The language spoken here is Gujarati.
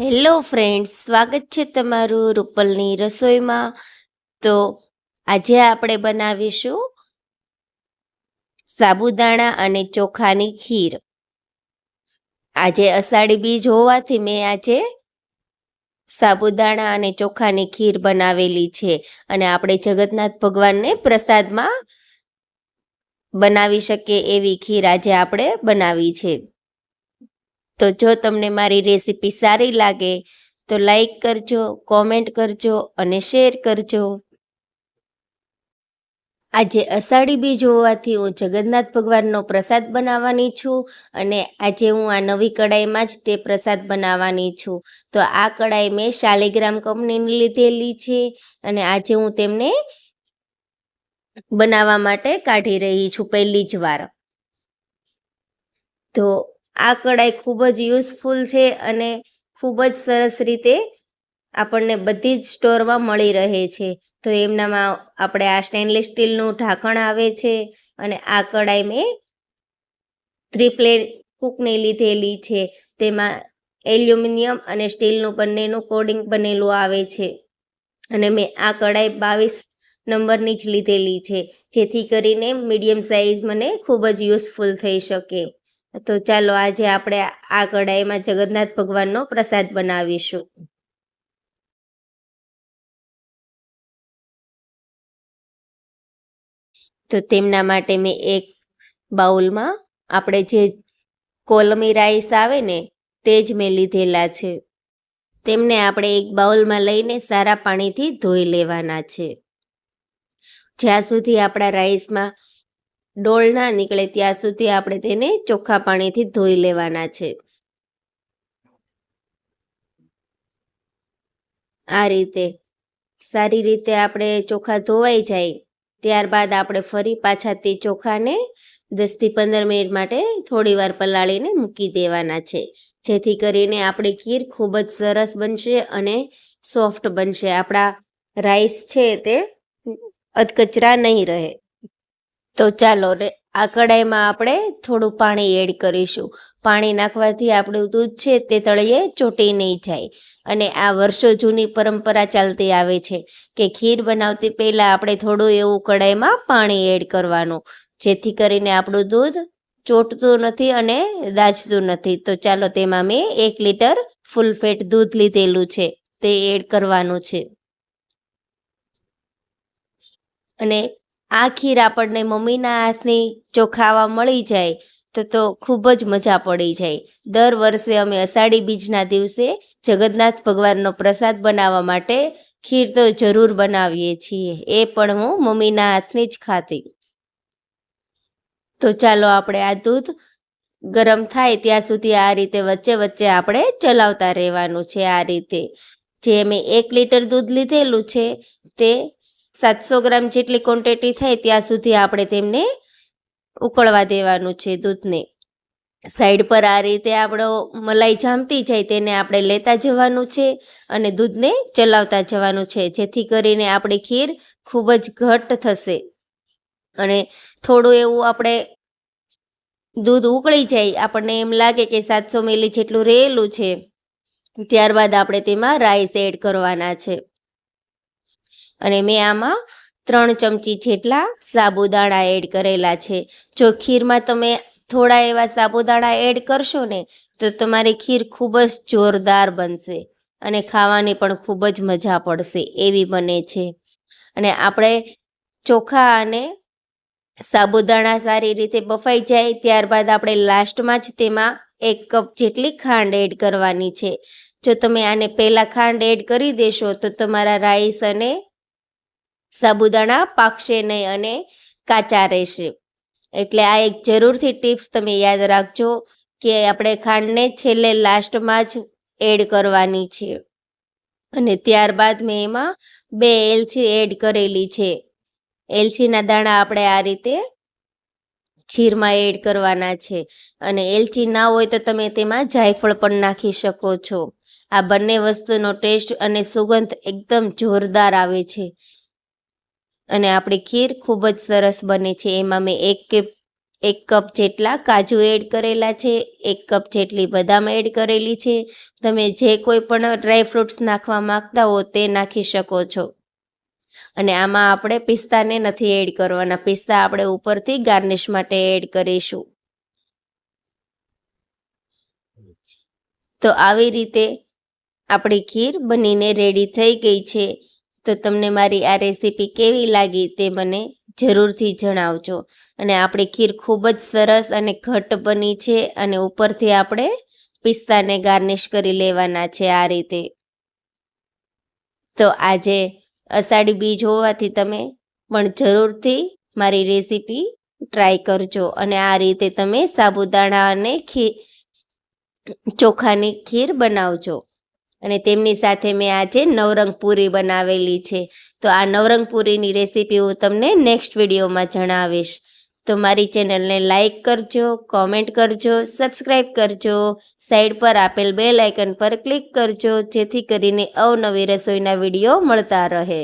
હેલો ફ્રેન્ડ્સ, સ્વાગત છે તમારું રૂપલની રસોઈમાં. તો આજે આપણે બનાવીશું સાબુદાણા અને ચોખાની ખીર. આજે અષાઢી બીજ હોવાથી મેં આજે સાબુદાણા અને ચોખાની ખીર બનાવેલી છે અને આપણે જગન્નાથ ભગવાનને પ્રસાદમાં બનાવી શકીએ એવી ખીર આજે આપણે બનાવી છે. તો જો તમને મારી રેસીપી સારી લાગે તો લાઈક કરજો, કોમેન્ટ કરજો અને શેર કરજો. આજે અષાઢી બીજ હોવાથી હું જગન્નાથ ભગવાનનો પ્રસાદ બનાવવાની છું અને આજે હું આ નવી કડાઈમાં જ તે પ્રસાદ બનાવવાની છું. તો આ કડાઈ મેં શાલિગ્રામ કંપનીની લીધેલી છે અને આજે હું તેમને બનાવવા માટે કાઢી રહી છું પહેલી જ વાર. તો આ કડાઈ ખૂબ જ યુઝફુલ છે અને ખૂબ જ સરસ રીતે આપણને બધી જ સ્ટોરમાં મળી રહે છે. તો એમનામાં આપણે આ સ્ટેનલેસ સ્ટીલનું ઢાંકણ આવે છે અને આ કડાઈ મેં 3 પ્લેટ કૂકની લીધેલી છે. તેમાં એલ્યુમિનિયમ અને સ્ટીલનું બંનેનું કોડિંગ બનેલું આવે છે અને મેં આ કડાઈ 22 નંબરની જ લીધેલી છે જેથી કરીને મીડિયમ સાઇઝ મને ખૂબ જ યુઝફુલ થઈ શકે. તો ચાલો આજે આપણે આ કડાઈમાં જગન્નાથ ભગવાનનો પ્રસાદ બનાવીશું. તો તેમના માટે મેં એક બાઉલમાં આપણે જે કોલમી રાઈસ આવે ને તે જ મેં લીધેલા છે. તેમને આપણે એક બાઉલમાં લઈને સારા પાણીથી ધોઈ લેવાના છે. જ્યાં સુધી આપણા રાઈસમાં ડોળ ના નીકળે ત્યાં સુધી આપણે તેને ચોખ્ખા પાણીથી ધોઈ લેવાના છે. આ રીતે સારી રીતે આપણે ચોખા ધોવાઈ જાય ત્યારબાદ આપણે ફરી પાછા તે ચોખાને 10 થી 15 મિનિટ માટે થોડી વાર પલાળીને મૂકી દેવાના છે જેથી કરીને આપણી ખીર ખૂબ જ સરસ બનશે અને સોફ્ટ બનશે. આપણા રાઈસ છે તે અધકચરા નહીં રહે. તો ચાલો આ કડાઈમાં આપણે થોડું પાણી એડ કરીશું. પાણી નાખવાથી આપણું દૂધ છે તે તળિયે ચોંટી નહીં જાય અને આ વર્ષો જૂની પરંપરા ચાલતી આવે છે કે ખીર બનાવતી પહેલાં આપણે થોડું એવું કડાઈમાં પાણી એડ કરવાનું જેથી કરીને આપણું દૂધ ચોંટતું નથી અને દાઝતું નથી. તો ચાલો તેમાં મેં 1 લીટર ફૂલ ફેટ દૂધ લીધેલું છે તે એડ કરવાનું છે. અને આ ખીર આપણને મમ્મીના હાથની જો ખાવા મળી જાય તો ખૂબ જ મજા પડી જાય. દર વર્ષે અમે અષાઢી બીજના દિવસે જગન્નાથ ભગવાનનો પ્રસાદ બનાવવા માટે ખીર તો જરૂર બનાવીએ છીએ, એ પણ હું મમ્મીના હાથની જ ખાતી. તો ચાલો આપણે આ દૂધ ગરમ થાય ત્યાં સુધી આ રીતે વચ્ચે વચ્ચે આપણે ચલાવતા રહેવાનું છે. આ રીતે જે મેં 1 લીટર દૂધ લીધેલું છે તે 700 ગ્રામ જેટલી ક્વોન્ટિટી થાય ત્યાં સુધી આપણે તેમને ઉકળવા દેવાનું છે દૂધને. સાઈડ પર આ રીતે આપણો મલાઈ જામતી જાય તેને આપણે લેતા જવાનું છે અને દૂધને ચલાવતા જવાનું છે જેથી કરીને આપણી ખીર ખૂબ જ ઘટ્ટ થશે. અને થોડું એવું આપણે દૂધ ઉકળી જાય, આપણને એમ લાગે કે 700 મિલી જેટલું રહેલું છે, ત્યારબાદ આપણે તેમાં રાઈસ એડ કરવાના છે. અને મેં આમાં 3 ચમચી જેટલા સાબુદાણા એડ કરેલા છે. જો ખીરમાં તમે થોડા એવા સાબુદાણા એડ કરશો ને તો તમારી ખીર ખૂબ જ જોરદાર બનશે અને ખાવાની પણ ખૂબ જ મજા પડશે એવી બને છે. અને આપણે ચોખા અને સાબુદાણા સારી રીતે બફાઈ જાય ત્યારબાદ આપણે લાસ્ટમાં જ તેમાં 1 કપ જેટલી ખાંડ એડ કરવાની છે. જો તમે આને પહેલાં ખાંડ એડ કરી દેશો તો તમારા રાઈસ અને સાબુદાણા પાકશે નહીં અને કાચા રહેશે. એટલે આ એક જરૂરથી ટિપ્સ તમે યાદ રાખજો કે આપણે ખાંડને છેલ્લે લાસ્ટમાં જ એડ કરવાની છે. અને ત્યારબાદ મેં એમાં 2 એલચી એડ કરેલી છે. એલચીના દાણા આપણે આ રીતે ખીરમાં એડ કરવાના છે. અને એલચી ના હોય તો તમે તેમાં જાયફળ પણ નાખી શકો છો. આ બંને વસ્તુનો ટેસ્ટ અને સુગંધ એકદમ જોરદાર આવે છે અને આપણી ખીર ખૂબ જ સરસ બને છે. એમાં મેં 1 કપ જેટલા કાજુ એડ કરેલા છે, 1 કપ જેટલી બદામ એડ કરેલી છે. તમે જે કોઈ પણ ડ્રાય ફ્રૂટ્સ નાખવા માંગતા હો તે નાખી શકો છો. અને આમાં આપણે પિસ્તાને નથી એડ કરવાના. પિસ્તા આપણે ઉપરથી ગાર્નિશ માટે એડ કરીશું. તો આવી રીતે આપણી ખીર બનીને રેડી થઈ ગઈ છે. તો તમને મારી આ રેસીપી કેવી લાગી તે મને જરૂરથી જણાવજો. અને આપણી ખીર ખૂબ જ સરસ અને ઘટ્ટ બની છે અને ઉપરથી આપણે પિસ્તાને ગાર્નિશ કરી લેવાના છે આ રીતે. તો આજે અષાઢી બીજ હોવાથી તમે પણ જરૂરથી મારી રેસીપી ટ્રાય કરજો અને આ રીતે તમે સાબુદાણા અને ચોખાની ખીર બનાવજો. અને તેમની સાથે મેં આજે નવરંગ પૂરી બનાવેલી છે. તો આ નવરંગ પૂરીની રેસીપી હું તમને નેક્સ્ટ વિડીયોમાં જણાવીશ. તો મારી ચેનલને લાઈક કરજો, કોમેન્ટ કરજો, સબસ્ક્રાઈબ કરજો. સાઈડ પર આપેલ બેલ આઇકન પર ક્લિક કરજો જેથી કરીને અવનવી રસોઈના વિડીયો મળતા રહે.